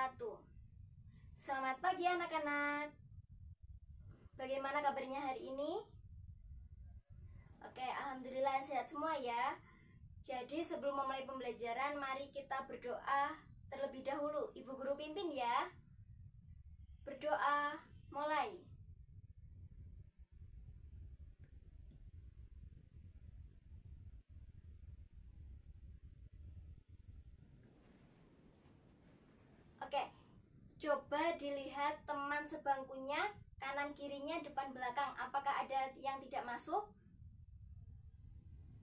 wabarakatuh. Selamat pagi anak-anak. Bagaimana kabarnya hari ini? Oke, alhamdulillah sehat semua ya. Jadi sebelum memulai pembelajaran, mari kita berdoa terlebih dahulu. Ibu guru pimpin ya. Berdoa, mulai. Oke, coba dilihat teman sebangkunya, kanan kirinya, depan belakang. Apakah ada yang tidak masuk?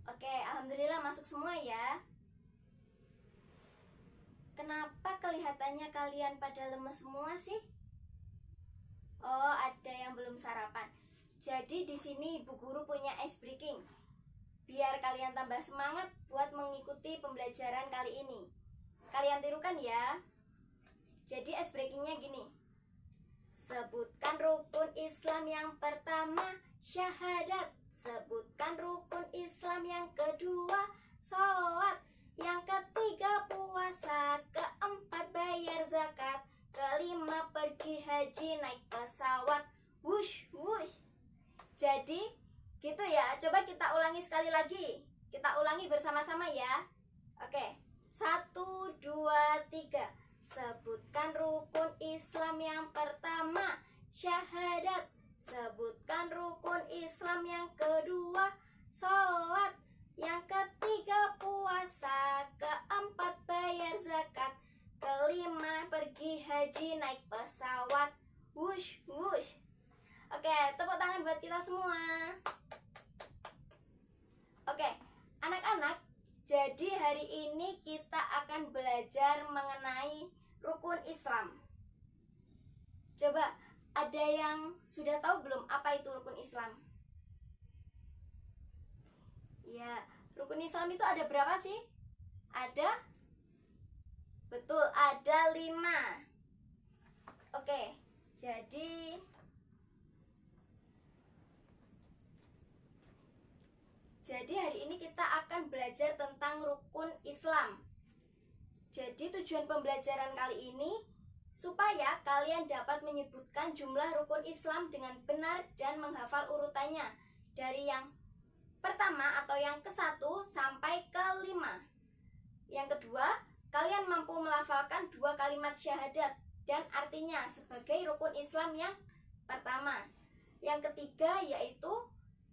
Oke, alhamdulillah masuk semua ya. Kenapa kelihatannya kalian pada lemes semua sih? Oh, ada yang belum sarapan. Jadi di sini Ibu Guru punya ice breaking. Biar kalian tambah semangat buat mengikuti pembelajaran kali ini. Kalian tirukan ya. Jadi ice breakingnya gini. Sebutkan rukun Islam yang pertama, syahadat. Sebutkan rukun Islam yang kedua, sholat. Yang ketiga puasa. Keempat bayar zakat. Kelima pergi haji naik pesawat. Wush, wush. Jadi gitu ya. Coba kita ulangi sekali lagi. Kita ulangi bersama-sama ya. Oke, 1, 2, 3. Sebutkan rukun Islam yang pertama, syahadat. Sebutkan rukun Islam yang kedua, sholat. Yang ketiga puasa. Keempat bayar zakat. Kelima pergi haji naik pesawat. Wush, wush. Oke, tepuk tangan buat kita semua. Oke, anak-anak, jadi hari ini kita akan belajar mengenai rukun Islam. Coba, ada yang sudah tahu belum apa itu rukun Islam? Ya, rukun Islam itu ada berapa sih? Ada? Betul, ada 5. Oke, jadi hari ini kita akan belajar tentang rukun Islam. Jadi tujuan pembelajaran kali ini supaya kalian dapat menyebutkan jumlah rukun Islam dengan benar dan menghafal urutannya dari yang pertama atau yang ke-1 sampai ke-5. Yang kedua, kalian mampu melafalkan 2 kalimat syahadat dan artinya sebagai rukun Islam yang pertama. Yang ketiga yaitu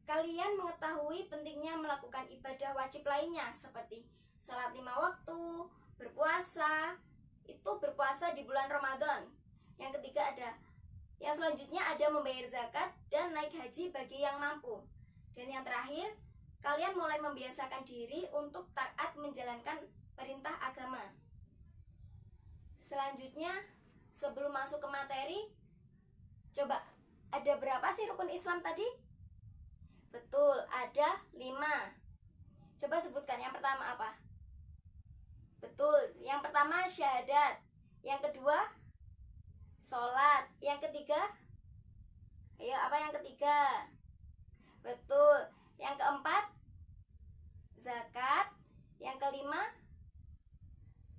kalian mengetahui pentingnya melakukan ibadah wajib lainnya seperti salat 5 waktu, berpuasa, itu berpuasa di bulan Ramadan. Yang ketiga yang selanjutnya ada membayar zakat dan naik haji bagi yang mampu. Dan yang terakhir, kalian mulai membiasakan diri untuk taat menjalankan perintah agama. Selanjutnya, sebelum masuk ke materi, coba ada berapa sih rukun Islam tadi? Betul, ada 5. Coba sebutkan yang pertama apa? Betul, yang pertama syahadat. Yang kedua, sholat. Yang ketiga, ayo apa yang ketiga? Betul, yang keempat, zakat. Yang kelima,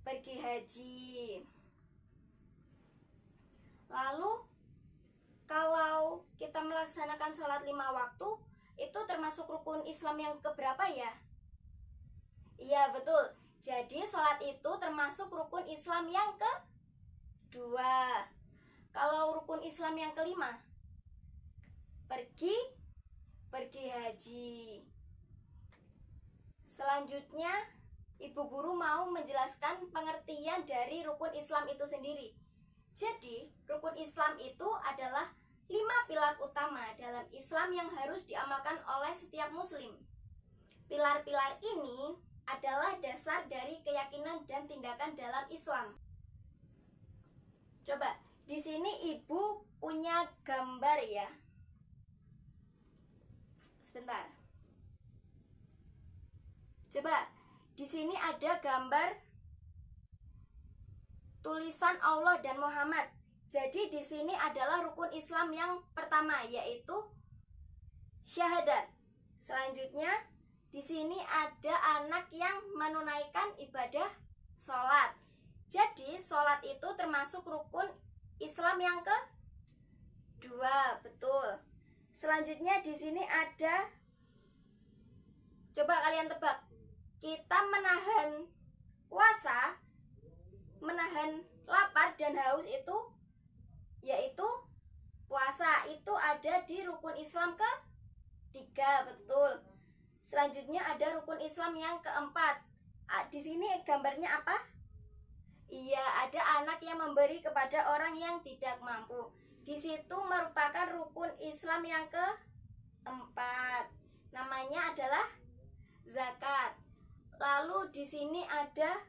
pergi haji. Lalu, kalau kita melaksanakan sholat 5 waktu, itu termasuk rukun Islam yang keberapa ya? Iya betul. Jadi sholat itu termasuk rukun Islam yang kedua. Kalau rukun Islam yang kelima, pergi haji. Selanjutnya, Ibu Guru mau menjelaskan pengertian dari rukun Islam itu sendiri. Jadi, rukun Islam itu adalah 5 pilar utama dalam Islam yang harus diamalkan oleh setiap muslim. Pilar-pilar ini adalah dasar dari keyakinan dan tindakan dalam Islam. Coba, di sini Ibu punya gambar ya. Sebentar. Coba, di sini ada gambar tulisan Allah dan Muhammad. Jadi di sini adalah rukun Islam yang pertama yaitu syahadat. Selanjutnya di sini ada anak yang menunaikan ibadah sholat. Jadi sholat itu termasuk rukun Islam yang kedua, betul. Selanjutnya di sini ada, coba kalian tebak. Kita menahan puasa, menahan lapar dan haus itu, yaitu puasa. Itu ada di rukun Islam ketiga, betul. Selanjutnya ada rukun Islam yang keempat. Di sini gambarnya apa? Iya, ada anak yang memberi kepada orang yang tidak mampu. Di situ merupakan rukun Islam yang keempat. Namanya adalah zakat. Lalu di sini ada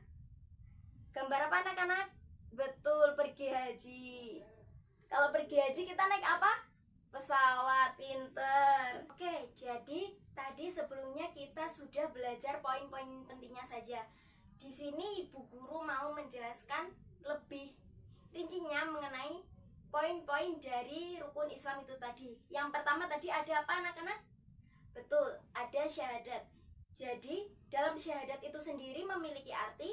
gambar apa anak-anak? Betul, pergi haji. Kalau pergi haji kita naik apa? Pesawat, pinter. Oke, jadi tadi sebelumnya kita sudah belajar poin-poin pentingnya saja. Di sini Ibu Guru mau menjelaskan lebih rincinya mengenai poin-poin dari rukun Islam itu tadi. Yang pertama tadi ada apa anak-anak? Betul, ada syahadat. Jadi dalam syahadat itu sendiri memiliki arti,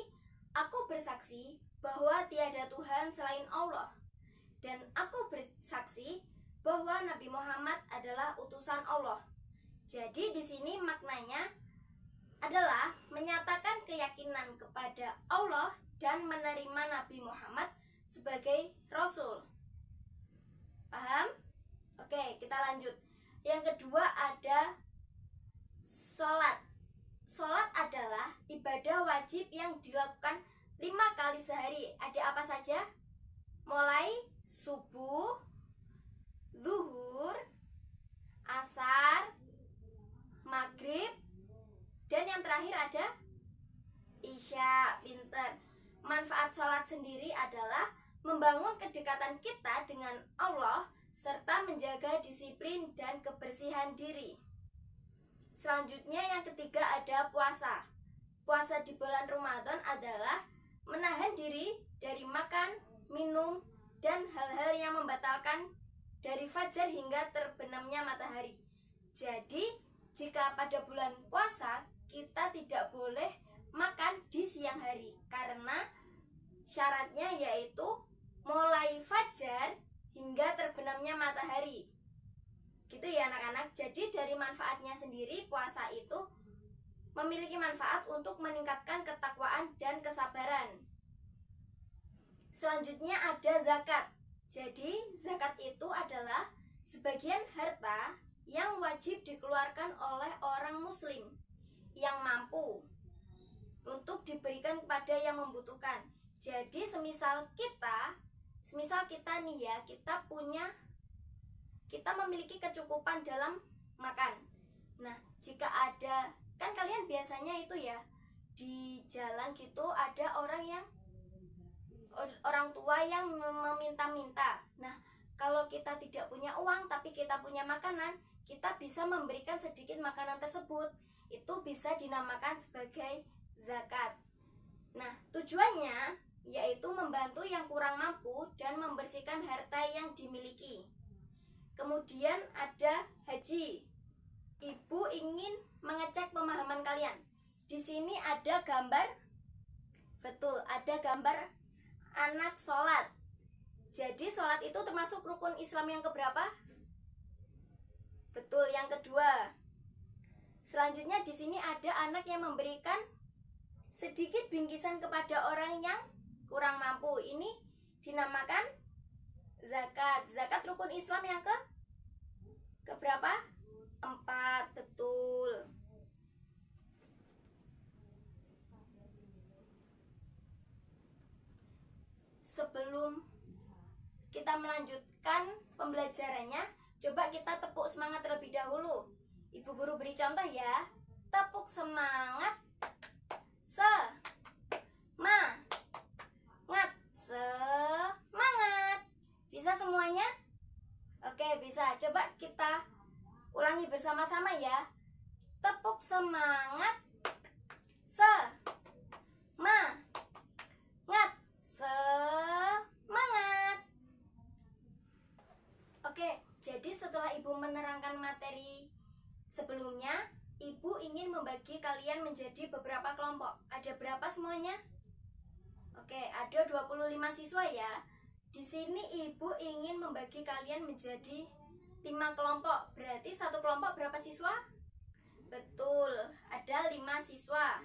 aku bersaksi bahwa tiada Tuhan selain Allah, dan aku bersaksi bahwa Nabi Muhammad adalah utusan Allah. Jadi di sini maknanya adalah menyatakan keyakinan kepada Allah dan menerima Nabi Muhammad sebagai Rasul. Paham? Oke, kita lanjut. Yang kedua ada sholat. Sholat adalah ibadah wajib yang dilakukan 5 kali sehari. Ada apa saja? Mulai subuh, zuhur, asar, maghrib, dan yang terakhir ada isya. Pinter. Manfaat sholat sendiri adalah membangun kedekatan kita dengan Allah serta menjaga disiplin dan kebersihan diri. Selanjutnya yang ketiga ada puasa. Puasa di bulan Ramadan adalah menahan diri dari makan, minum, dan hal-hal yang membatalkan dari fajar hingga terbenamnya matahari. Jadi jika pada bulan puasa kita tidak boleh makan di siang hari, karena syaratnya yaitu mulai fajar hingga terbenamnya matahari. Gitu ya anak-anak. Jadi dari manfaatnya sendiri, puasa itu memiliki manfaat untuk meningkatkan ketakwaan dan kesabaran. Selanjutnya ada zakat. Jadi zakat itu adalah sebagian harta yang wajib dikeluarkan oleh orang muslim yang mampu untuk diberikan kepada yang membutuhkan. Jadi semisal kita nih ya, kita memiliki kecukupan dalam makan. Nah, jika ada, kan kalian biasanya itu ya di jalan gitu ada orang tua yang meminta-minta. Nah, kalau kita tidak punya uang tapi kita punya makanan, kita bisa memberikan sedikit makanan tersebut. Itu bisa dinamakan sebagai zakat. Nah, tujuannya yaitu membantu yang kurang mampu dan membersihkan harta yang dimiliki. Kemudian ada haji. Ibu ingin mengecek pemahaman kalian. Di sini ada gambar, betul, ada gambar anak sholat. Jadi sholat itu termasuk rukun Islam yang keberapa? Betul, yang kedua. Selanjutnya di sini ada anak yang memberikan sedikit bingkisan kepada orang yang kurang mampu. Ini dinamakan zakat. Zakat rukun Islam yang keberapa? 4, betul. Sebelum kita melanjutkan pembelajarannya, coba kita tepuk semangat terlebih dahulu. Ibu guru beri contoh ya. Tepuk semangat. Semangat. Bisa semuanya? Oke, bisa. Coba kita ulangi bersama-sama ya. Tepuk semangat. Semangat. Oke, jadi setelah Ibu menerangkan materi sebelumnya, Ibu ingin membagi kalian menjadi beberapa kelompok. Ada berapa semuanya? Oke, ada 25 siswa ya. Di sini ibu ingin membagi kalian menjadi 5 kelompok. Berarti satu kelompok berapa siswa? Betul, ada 5 siswa.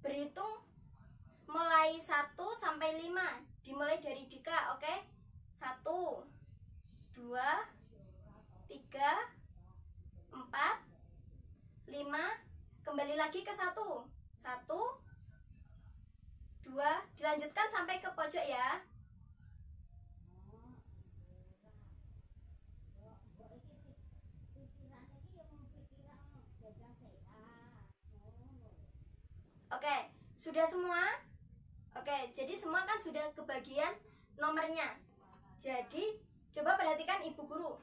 Berhitung mulai 1 sampai 5. Dimulai dari Dika, oke? 1, 2, 3, 4, 5. Kembali lagi ke 1. 1, 2, dilanjutkan sampai ke pojok ya. Oke, sudah semua? Oke, jadi semua kan sudah kebagian nomornya. Jadi, coba perhatikan ibu guru.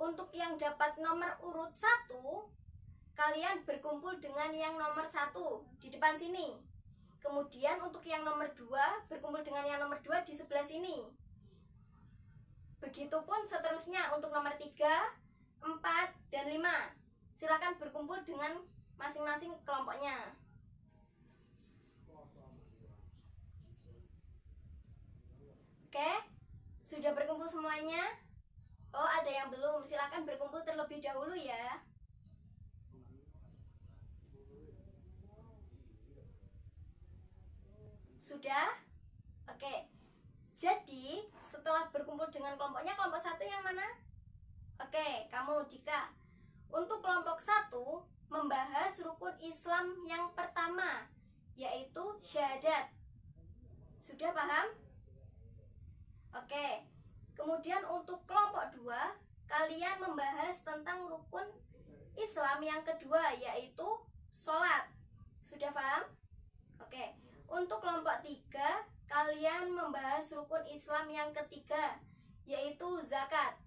Untuk yang dapat nomor urut 1, kalian berkumpul dengan yang nomor 1 di depan sini. Kemudian untuk yang nomor 2, berkumpul dengan yang nomor 2 di sebelah sini. Begitupun seterusnya untuk nomor 3, 4, dan 5. Silakan berkumpul dengan masing-masing kelompoknya. Oke, sudah berkumpul semuanya? Oh, ada yang belum. Silakan berkumpul terlebih dahulu ya. Sudah? Oke. Jadi, setelah berkumpul dengan kelompoknya, kelompok 1 yang mana? Oke, kamu Dika. Untuk kelompok 1 membahas rukun Islam yang pertama, yaitu syahadat. Sudah paham? Oke. Kemudian untuk kelompok 2, kalian membahas tentang rukun Islam yang kedua, yaitu sholat. Sudah paham? Oke. Untuk kelompok 3, kalian membahas rukun Islam yang ketiga, yaitu zakat.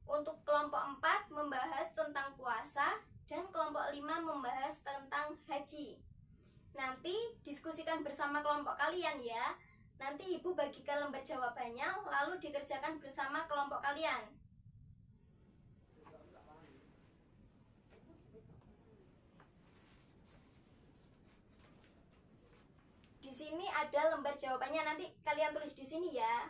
Untuk kelompok 4 membahas tentang puasa, dan kelompok 5 membahas tentang haji. Nanti diskusikan bersama kelompok kalian ya. Nanti ibu bagikan lembar jawabannya, lalu dikerjakan bersama kelompok kalian. Di sini ada lembar jawabannya, nanti kalian tulis di sini ya.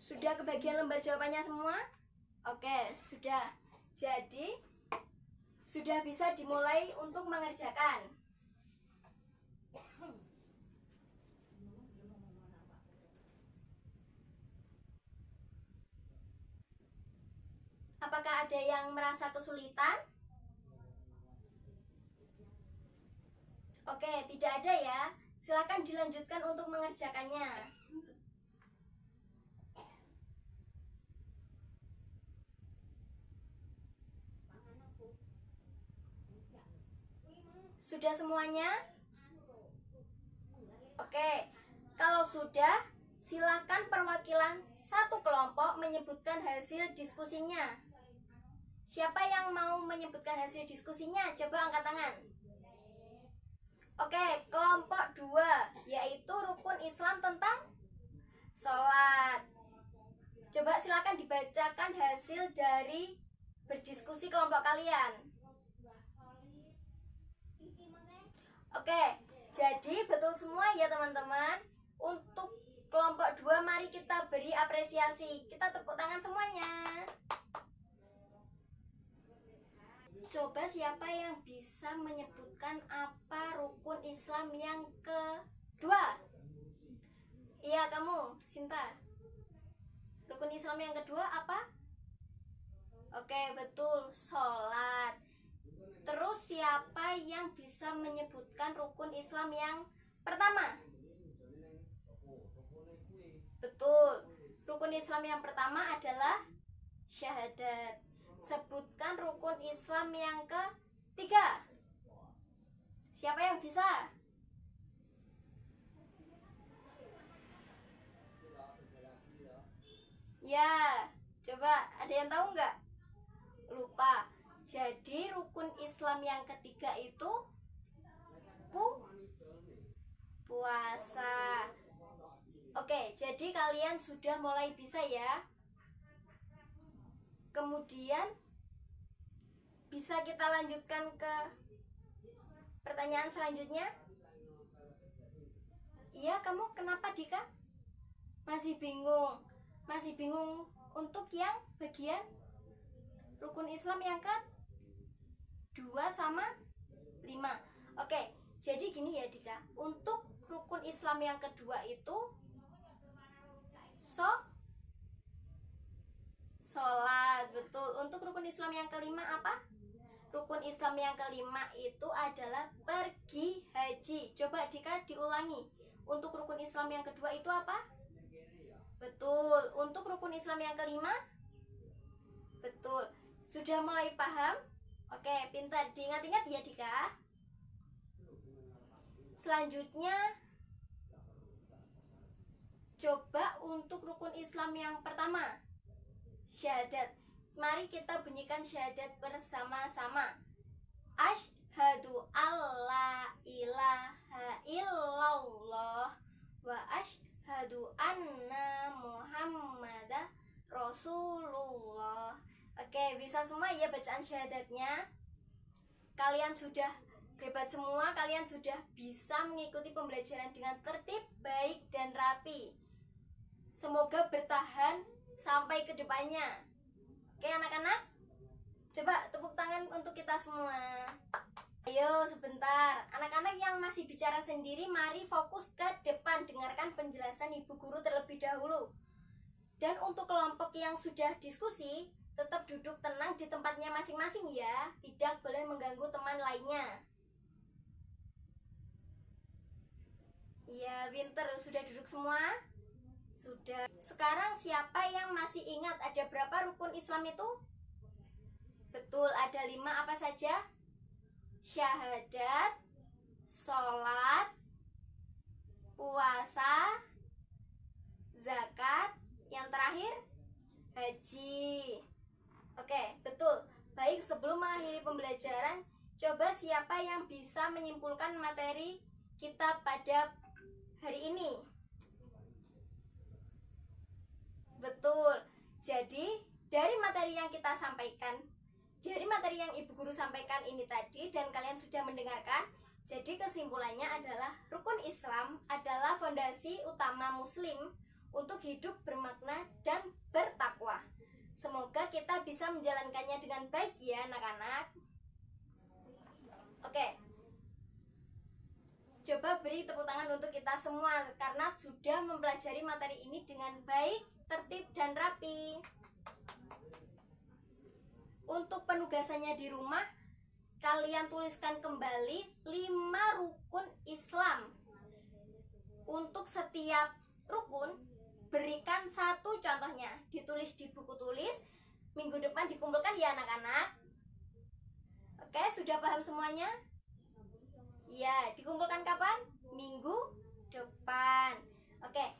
Sudah kebagian lembar jawabannya semua? Oke, sudah. Jadi, sudah bisa dimulai untuk mengerjakan. Apakah ada yang merasa kesulitan? Oke, tidak ada ya. Silakan dilanjutkan untuk mengerjakannya. Sudah semuanya? Oke, kalau sudah, silakan perwakilan satu kelompok menyebutkan hasil diskusinya. Siapa yang mau menyebutkan hasil diskusinya? Coba angkat tangan. Oke, kelompok 2, yaitu rukun Islam tentang sholat. Coba silakan dibacakan hasil dari berdiskusi kelompok kalian. Oke, jadi betul semua ya teman-teman. Untuk kelompok 2, mari kita beri apresiasi. Kita tepuk tangan semuanya. Coba siapa yang bisa menyebutkan apa rukun Islam yang kedua? Iya, kamu, Sinta. Rukun Islam yang kedua apa? Oke, betul, sholat. Terus siapa yang bisa menyebutkan rukun Islam yang pertama? Betul, rukun Islam yang pertama adalah syahadat. Sebutkan rukun Islam yang ketiga. Siapa yang bisa? Ya, coba ada yang tahu nggak? Lupa. Jadi rukun Islam yang ketiga itu puasa. Oke, jadi kalian sudah mulai bisa ya. Kemudian bisa kita lanjutkan ke pertanyaan selanjutnya. Iya, kamu kenapa Dika? Masih bingung untuk yang bagian rukun Islam yang ke-2 sama 5. Oke, jadi gini ya Dika, untuk rukun Islam yang kedua itu sholat, betul. Untuk rukun Islam yang kelima apa? Rukun Islam yang kelima itu adalah pergi haji. Coba Dika diulangi. Untuk rukun Islam yang kedua itu apa? Betul. Untuk rukun Islam yang kelima? Betul. Sudah mulai paham? Oke, pintar. Diingat-ingat ya Dika. Selanjutnya, coba untuk rukun Islam yang pertama, syahadat. Mari kita bunyikan syahadat bersama-sama. Asyhadu alla ilaha illallah wa asyhadu anna muhammadan rasulullah. Oke, bisa semua ya bacaan syahadatnya? Kalian sudah hebat semua, kalian sudah bisa mengikuti pembelajaran dengan tertib, baik, dan rapi. Semoga bertahan sampai ke depannya. Oke anak-anak, coba tepuk tangan untuk kita semua. Ayo sebentar, anak-anak yang masih bicara sendiri, mari fokus ke depan, dengarkan penjelasan ibu guru terlebih dahulu. Dan untuk kelompok yang sudah diskusi, tetap duduk tenang di tempatnya masing-masing ya, tidak boleh mengganggu teman lainnya. Iya, pinter. Sudah duduk semua? Sudah. Sekarang siapa yang masih ingat ada berapa rukun Islam itu? Betul, ada 5. Apa saja? Syahadat, sholat, puasa, zakat, yang terakhir haji. Oke, betul. Baik, sebelum mengakhiri pembelajaran, coba siapa yang bisa menyimpulkan materi kita pada hari ini? Betul. Jadi, dari materi yang kita sampaikan, dari materi yang ibu guru sampaikan ini tadi dan kalian sudah mendengarkan, jadi kesimpulannya adalah rukun Islam adalah fondasi utama muslim untuk hidup bermakna dan bertakwa. Semoga kita bisa menjalankannya dengan baik ya anak-anak. Oke, coba beri tepuk tangan untuk kita semua karena sudah mempelajari materi ini dengan baik, tertib, dan rapi. Untuk penugasannya di rumah, kalian tuliskan kembali 5 rukun Islam. Untuk setiap rukun, berikan 1 contohnya. Ditulis di buku tulis, minggu depan dikumpulkan ya anak-anak. Oke, sudah paham semuanya? Ya, dikumpulkan kapan? Minggu depan. Oke,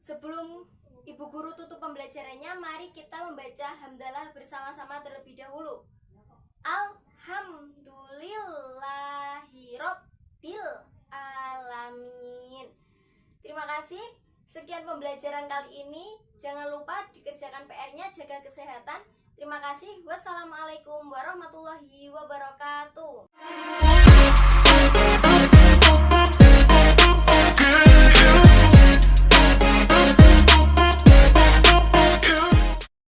sebelum ibu guru tutup pembelajarannya, mari kita membaca hamdalah bersama-sama terlebih dahulu. Alhamdulillahirabbil alamin. Terima kasih. Sekian pembelajaran kali ini. Jangan lupa dikerjakan PR-nya, jaga kesehatan. Terima kasih. Wassalamualaikum warahmatullahi wabarakatuh.